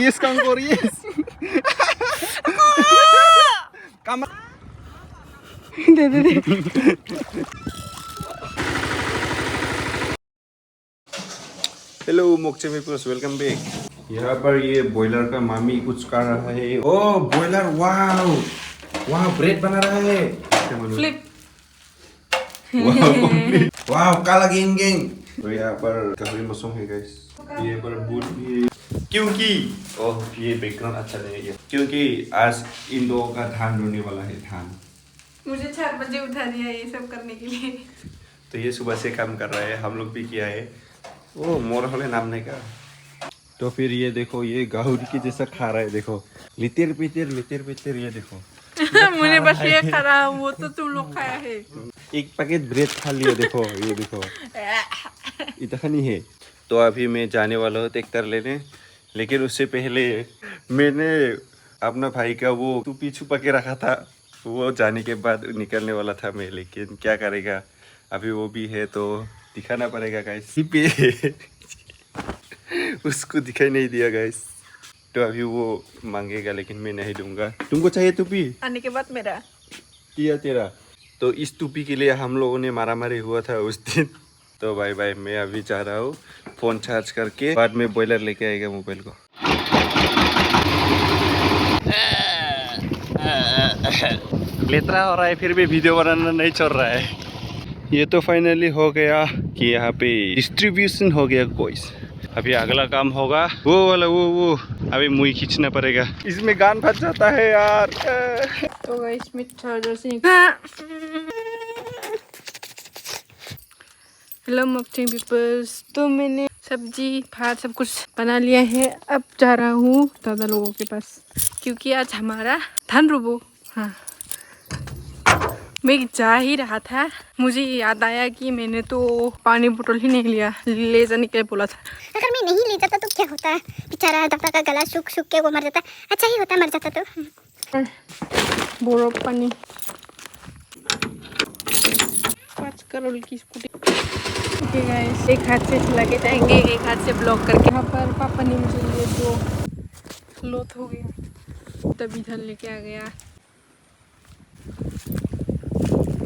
Yes, Kangkor, yes. Kamar. दे hello मोक्चे peoples, welcome back. यहाँ पर ये बॉयलर का मामी कुछ कर रहा है। ओ बॉयलर, वाव वाह, ब्रेड बना रहा है। फ्लिप वाव, काला गेंग गेंग। तो यहाँ पर कबरी मसों है गाइस। ये पर बूट भी है। क्योंकि ओह, ये बैकग्राउंड अच्छा नहीं है क्योंकि आज इन लोगों का धान रोने वाला है। धान मुझे 4 बजे उठा दिया ये सब करने के लिए। तो ये सुबह से काम कर रहा है, हम लोग भी किया है। ओ मोर होले नाम नहीं का। तो फिर ये देखो, ये गाहुरी के जैसा खा रहा है। देखो लितिर पितिर ये देखो। मुझे बस ये खा रहा, वो तो तुम लोग खाया है। एक पैकेट ब्रेड खा लिया। देखो ये देखो, इतना नहीं है। तो अभी मैं जाने वाला हूँ ट्रैक्टर लेने, लेकिन उससे पहले मैंने अपना भाई का वो टोपी छुपा के रखा था। वो जाने के बाद निकलने वाला था मैं, लेकिन क्या करेगा, अभी वो भी है तो दिखाना पड़ेगा गाइस। पे उसको दिखाई नहीं दिया गाइस, तो अभी वो मांगेगा लेकिन मैं नहीं दूंगा। तुमको चाहिए टोपी? आने के बाद मेरा किया तेरा। तो इस टोपी के लिए हम लोगों ने मारामारी हुआ था उस दिन। तो बाय बाय, मैं अभी जा रहा हूँ। फोन चार्ज करके बाद में बॉयलर लेके आएगा मोबाइल को। लेतरा हो रहा है फिर भी वीडियो बनाना नहीं चल रहा है। ये तो फाइनली हो गया कि यहाँ पे डिस्ट्रीब्यूशन हो गया गाइस। अभी अगला काम होगा वो वाला, वो अभी मुई खींचना पड़ेगा। इसमें गान फंस जाता है यार। तो गाइस मैं चार्जर से हेलो मोक्चे पीपल्स, तो मैंने सब्जी भात सब कुछ बना लिया है। अब जा रहा हूँ दादा लोगों के पास क्योंकि आज हमारा धान रोबो। हाँ, मैं जा ही रहा था, मुझे याद आया कि मैंने तो पानी बोतल ही नहीं लिया, ले जाने के लिए बोला था। अगर मैं नहीं ले जाता तो क्या होता, बेचारा दादा का गला सूख सूख के वो मर जाता। अच्छा ही होता मर जाता तो। बर्फ पानी 5 करोड़ की स्कूटी। ओके गाइस, एक हाथ से चला के जाएंगे, एक हाथ से ब्लॉक करके। यहाँ पर पापा ने मुझे लिए जो लोथ हो गया तभी इधर लेके आ गया।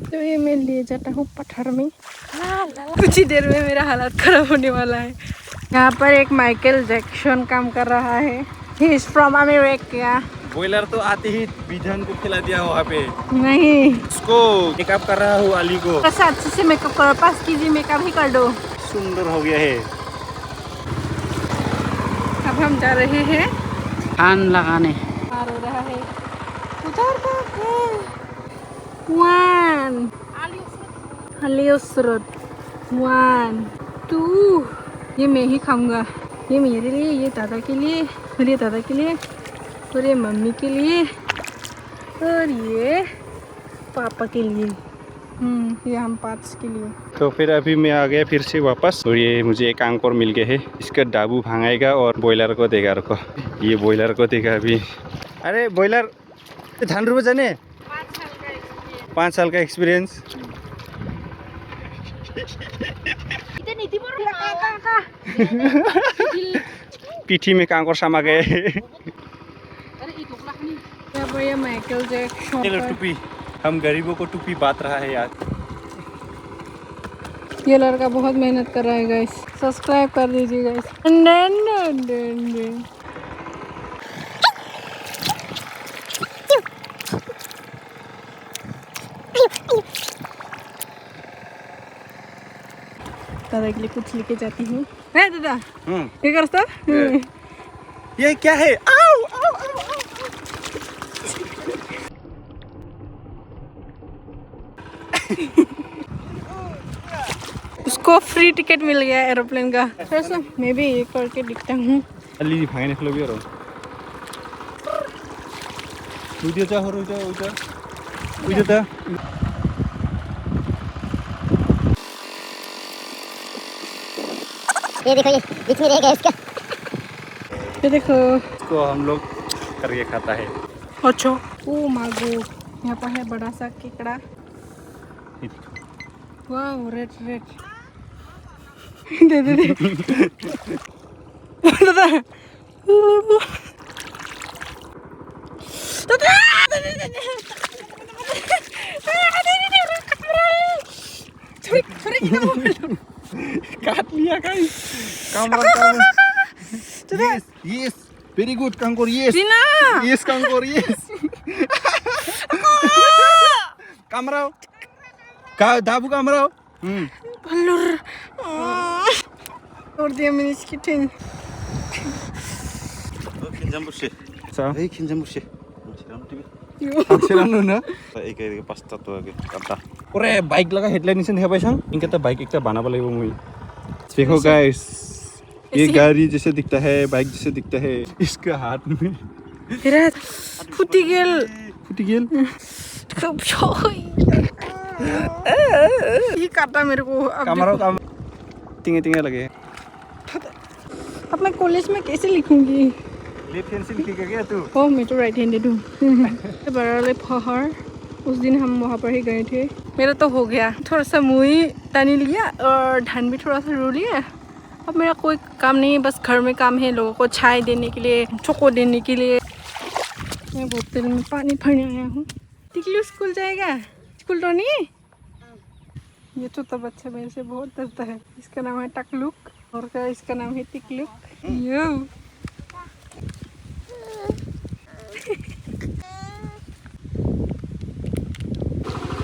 तो ये मैं ले जाता हूँ पत्थर में। कुछ ही देर में मेरा हालत खराब होने वाला है। यहाँ पर एक माइकल जैक्सन काम कर रहा है। He is from America. Boiler तो आते ही विधान को खिला दिया वहाँ पे। नहीं, उसको मेकअप कर रहा हूँ अली को। बस अच्छे से मेकअप करो, 5 केजी मेकअप ही कर दो। सुंदर हो गया है। अब हम जा रहे हैं कान लगाने। पार हो रहा है उधर का है 1 अलियोसरत 1 2। ये मैं ही खाऊंगा, ये मेरे लिए, ये दादा के लिए, मेरे दादा के लिए, और ये मम्मी के लिए, और ये पापा के लिए। ये हम 5 के लिए। तो फिर अभी मैं आ गया फिर से वापस, और ये मुझे एक कांकोर मिल गया है। इसका डाबू भांगाएगा और बॉयलर को देगा। रुको, ये बॉयलर को देगा अभी। अरे बॉयलर धान रोबो जाने 5 साल का एक्सपीरियंस। पीठी में कांकोर समा गए। ये माइकल जैक्सन चलो टोपी, हम गरीबों को टोपी बांट रहा है यार। ये लड़का बहुत मेहनत कर रहा है गाइस, सब्सक्राइब कर दीजिए गाइस। दादा के लिए कुछ लेके जाती हूँ। है दादा, ये करता ये क्या है? आओ आओ आओ आओ। उसको फ्री टिकट मिल गया एरोप्लेन का। ऐसा मैं भी ये करके दिखता हूँ। अली भांगने खलो भी और वीडियो चा हो रहा है उधर वीडियो था। ये देखो, ये बीच में रह गया इसका। ये देखो, इसको हम लोग करके खाता है। अच्छा ओ मागो, यहाँ पर है बड़ा सा केकड़ा। वाह, रेड रेड। दे दे दे दादा काट लिया guys camera yes yes very good कांकोर यस Rina! यस कांकोर यस कैमरा का दाबू camera Balur. Orada yemin içkitin. 킨잠부시 자 에이 킨잠부시 확실한 누나 이게 파스타 또 이게 갔다 오래 bike लगा हेडलाइन निसन है पैसा इनका तो बाइक एकटा बनाबा লাগিব मुई देखो गाइस ये गाड़ी जैसे दिखता है बाइक जैसे दिखता है इसका हाथ में तेरा फुटी गेल ये काटा मेरे को अब कैमरा काम तिंगे तिंगे लगे अब मैं कॉलेज में कैसे लिखूंगी लेफ्ट हैंड से लिखेगा क्या तू ओह मैं तो राइट हैंडेड हूँ बराले पहाड़ उस दिन हम वहाँ पर ही गए थे मेरा तो हो गया थोड़ा सा मुई तानी लिया और धान भी थोड़ा सा रो लिया अब मेरा कोई काम नहीं है बस घर में काम है लोगों को चाय देने के लिए चोको देने के लिए मैं बोतल में पानी भरने आया हूँ टिकलू स्कूल जाएगा स्कूल तो नहीं ये छोटा बच्चा मेरे से बहुत डरता है इसका नाम है टकलुक और का इसका नाम है टिकलुक यो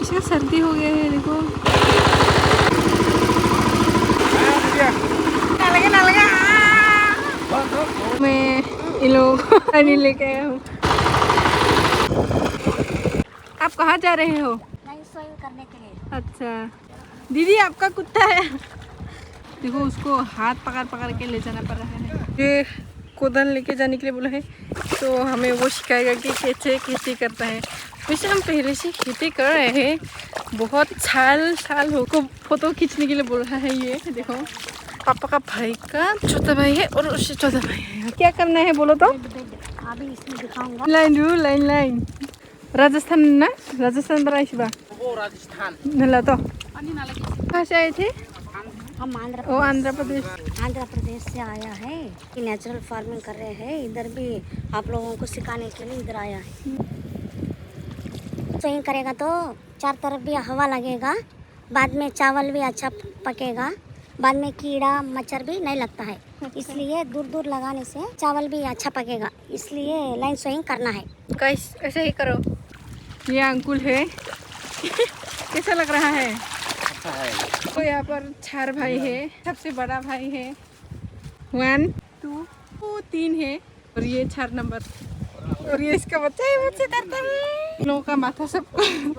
इसका सर्दी हो गया है देखो ना लगा मैं इन लोगों को पानी लेके आया हूँ आप कहाँ जा रहे हो करने के लिए अच्छा दीदी आपका कुत्ता है देखो उसको हाथ पकड़ पकड़ के ले जाना पड़ रहा है ये कोदन लेके जाने के लिए बोला है तो हमें वो सिखाएगा कि कैसे खेती करता है वैसे हम पहले से खेती कर रहे हैं बहुत साल हो को फोटो खींचने के लिए बोल रहा है ये देखो पापा का भाई का छोटा भाई है और उससे छोटा भाई है क्या करना है बोलो तो अभी इसमें दिखाऊंगा लाइन राजस्थान ना राजस्थान पर आइस बा वो राजस्थान नला तो कहाँ से आए थे हम आंध्र प्रदेश आंध्र प्रदेश से आया है कि नेचुरल फार्मिंग कर रहे हैं इधर भी आप लोगों को सिखाने के लिए इधर आया है सही करेगा तो चार तरफ भी हवा लगेगा बाद में चावल भी अच्छा पकेगा बाद में कीड़ा मच्छर भी नहीं लगता है इसलिए दूर लगाने से चावल भी अच्छा पकेगा इसलिए लाइन सोइंग करना है ऐसे ही करो ये अंकुल है कैसा लग रहा है तो यहाँ पर 4 भाई है सबसे बड़ा भाई है 1 2 3 है और ये 4 नंबर और ये इसका बच्चा है मुझसे डरता है लोगों का माथा सब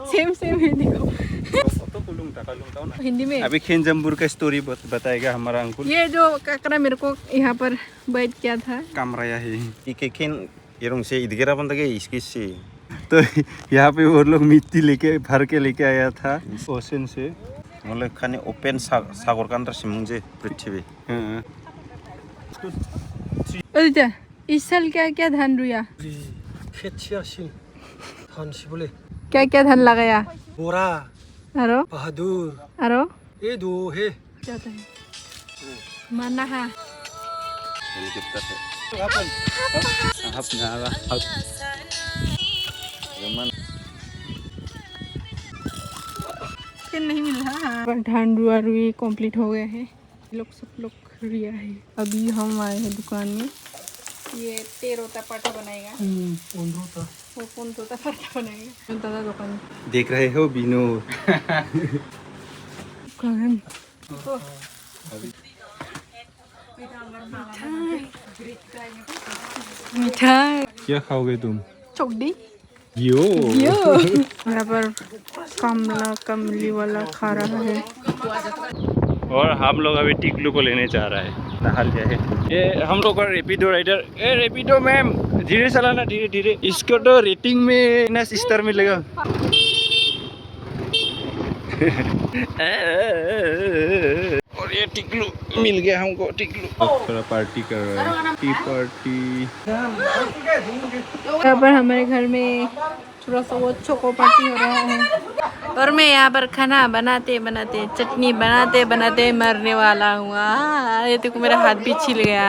सेम है देखो हिंदी में अभी खिंजमपुर का स्टोरी बताएगा हमारा अंकुल ये जो काकरा मेरे को यहाँ पर बैठ किया था कैमरा है इके खिन येरों से इधर अपन तक इसकी से तो यहाँ पे वो लोग मिट्टी लेके भर के लेके आया था ओशन से मतलब खाने ओपन सागर का अंदर सिमुंजे पृथ्वी अच्छा इस साल क्या धान रुया खेत धान सिबले क्या धान लगाया बोरा आरो बहादुर ये दो है क्या था माना है हेलीकॉप्टर है अपन नावा नहीं मिल रहा धान रुई कंप्लीट हो गया है सब लोग रिया है अभी हम आए हैं दुकान में ये 13 पाटा बनाएगा वो 15 पाटा बनाएगा दादा दुकान देख रहे हो बिनो दुकान मिठाई क्या खाओगे तुम चौकड़ी यो यहाँ पर कमली वाला खा रहा है और हम लोग अभी टिकलू को लेने जा रहा है नहाल जाए ये हम लोग का रेपिडो राइडर रेपिडो मैम धीरे चलाना धीरे इसको तो रेटिंग में ना स्टार मिलेगा और ये टिकलू मिल गया हमको टिकलू थोड़ा पार्टी कर रहा है टी पार्टी यहाँ पर हमारे घर में थोड़ा सा वो चोको पार्टी हो रहा है और मैं यहाँ पर खाना बनाते चटनी बनाते मरने वाला हूँ ये देखो मेरा हाथ भी छिल गया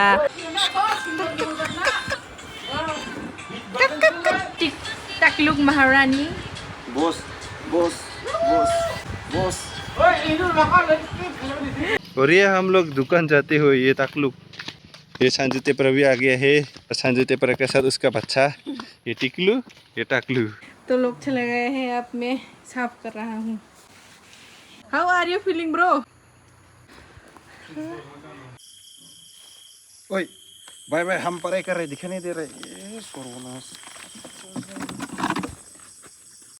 टाकलुक महारानी बॉस बॉस बॉस बॉस। और ये हम लोग दुकान जाते हुए ये ताकलुक, ये सांजुते पर भी आ गया है, और सांजुते पर के साथ उसका बच्चा, ये टिकलू, ये टाकलू। तो लोग चले गए हैं, अब मैं साफ कर रहा हूँ। How are you feeling bro? ओए बाय बाय, हम पढ़ाई कर रहे, दिखाई नहीं दे रहे। ये सर्वनाश।